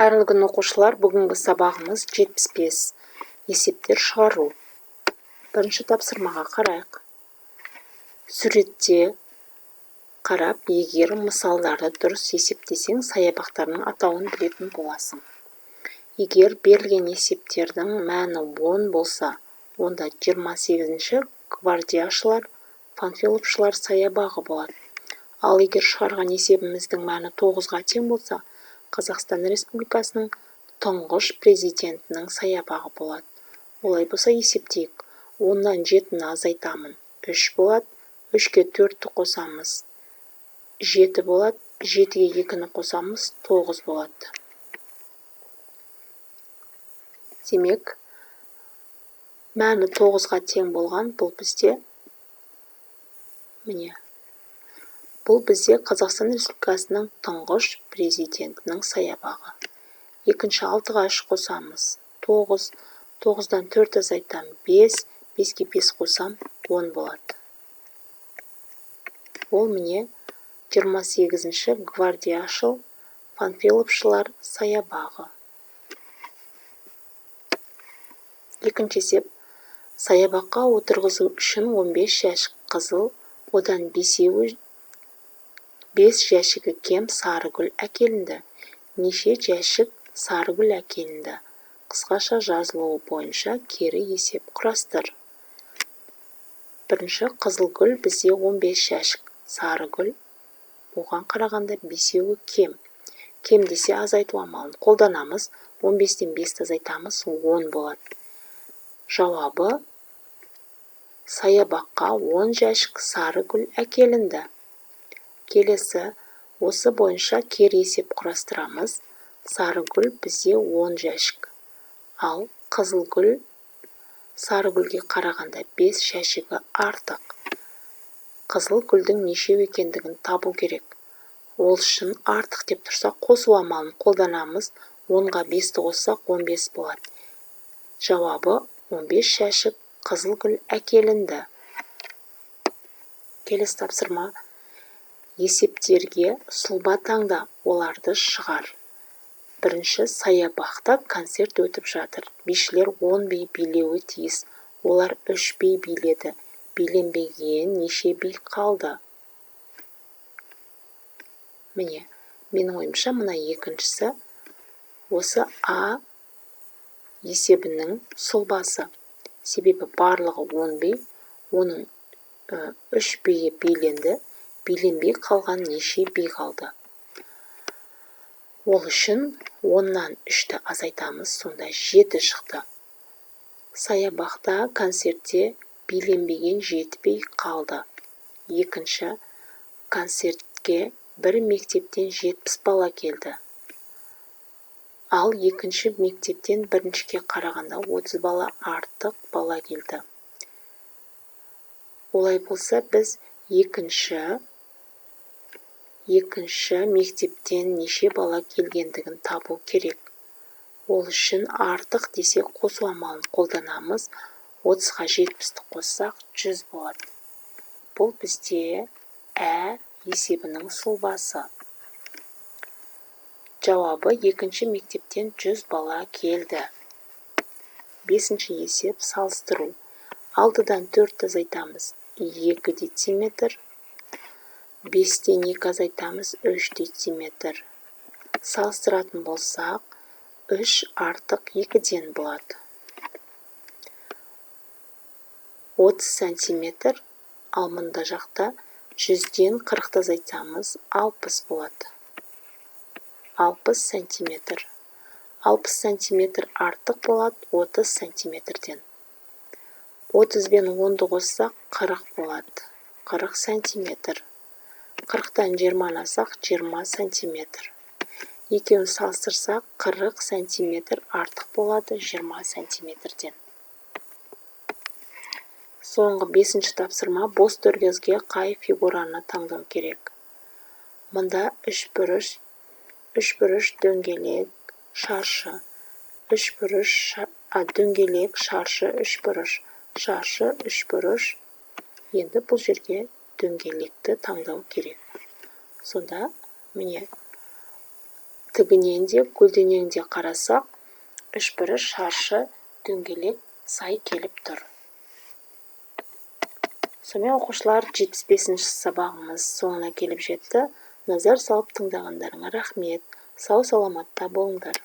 Қайырлы күн оқушылар, бүгінгі сабағымыз 75 есептер шығару. Бірінші тапсырмаға қарайық. Суретте қарап, егер мысалдарды дұрыс есептесең, саябақтарының атауын білетін боласың. Егер берілген есептердің мәні 10 болса, онда 28-ші гвардияшылар, панфиловшылар саябағы болады. Ал егер шығарған есебіміздің мәні 9-ға тең болса, Қазақстан Республикасының тұңғыш президентінің саябағы болады. Олай болса есептейік. 10-нан 7-ні азайтамын. 3 болады. 3-ке 4-ті қосамыз. 7 болады. 7-ге 2-ні қосамыз. 9 болады. Демек, мәні 9-ға тең болған бұл бізде Бұл бізде Қазақстан Республикасының тұңғыш президентінің саябағы. Екінші 6-ға 3 қосамыз. 9. 9-дан 4 азайтам. 5. 5-ге 5 қосам. 10 болады. Ол міне 28-ші гвардияшыл панфиловшылар саябағы. Екінші есеп. Саябаққа отырғызу үшін 15 жәшік қызыл, одан 5 жәшігі кем сары гүл әкелінді. Неше жәшік сары гүл әкелінді? Қысқаша жазылуы бойынша кері есеп құрастыр. Бірінші қызыл гүл бізде 15 жәшік, сары гүл оған қарағанда 5-еуі кем. Кем десе азайту амалын қолданамыз. 15-тен 5-ті азайтамыз, 10 болады. Жауабы: саябаққа 10 жәшік сары гүл әкелінді. Келесі, осы бойынша кері есеп құрастырамыз. Сары гүл бізде 10 жәшік. Ал қызыл гүл сары гүлге қарағанда 5 жәшігі артық. Қызыл гүлдің нешеу екендігін табу керек. Ол үшін артық деп тұрса қосу амалын қолданамыз. 10-ға 5-ті қоссақ 15 болады. Жауабы: 15 жәшік қызыл гүл әкелінді. Келесі тапсырма. Есептерге сұлба таңда, оларды шығар. Бірінші, саябақта концерт өтіп жатыр. Бишілер 10 би билеуі тиіс. Олар 3 би биледі. Биленбеген неше би қалды? Міне, менің ойымша мына екіншісі осы А есебінің сұлбасы. Себебі барлығы 10 би, оның 3 биі биленді. Биленбей қалған неше би қалды? Ол үшін 10-нан 3-ті азайтамыз, сонда 7 шықты. Саябақта концертте биленбеген 7 би қалды. Екінші, концертке бір мектептен 70 бала келді. Ал екінші мектептен біріншіге қарағанда 30 бала артық бала келді. Олай болса біз екінші мектептен неше бала келгендігін табу керек. Ол үшін артық десе қосу амалын қолданамыз. 30-ға 70-ті қоссақ 100 болады. Бұл бізде Ә есебінің сұлбасы. Жауабы: екінші мектептен 100 бала келді. Бесінші есеп салыстыру. 6-дан 4 азайтамыз, 2 дециметр. 5-тен 2 азайтамыз, 3 дециметр. Салыстыратын болсақ, 3 артық 2-ден болады. 30 сантиметр, ал мұнда жақта 100-ден 40-ті азайтамыз, 60 болады. 60 сантиметр. 60 сантиметр артық болады 30 сантиметрден. 30 бен 10-ды қоссақ 40 болады. 40 сантиметр. 40-тан 20 асақ 20 сантиметр. Екеуін салыстырсақ 40 сантиметр артық болады 20 сантиметрден. Соңғы 5-ші тапсырма. Бос төргезге қай фигураны таңдау керек? Мұнда үшбұрыш, дөңгелек, шаршы. Дөңгелек, шаршы, үшбұрыш. Шаршы, үшбұрыш. Енді бұл жерге дөңгелекті таңдау керек. Сонда, міне, тігінен де көлденең де қарасақ, үшбұрыш шаршы дөңгелек сай келіп тұр. Сонымен оқушылар 75-ші сабағымыз соңына келіп жетті. Назар салып тыңдағандарыңа рахмет. Сау саламатта болыңдар.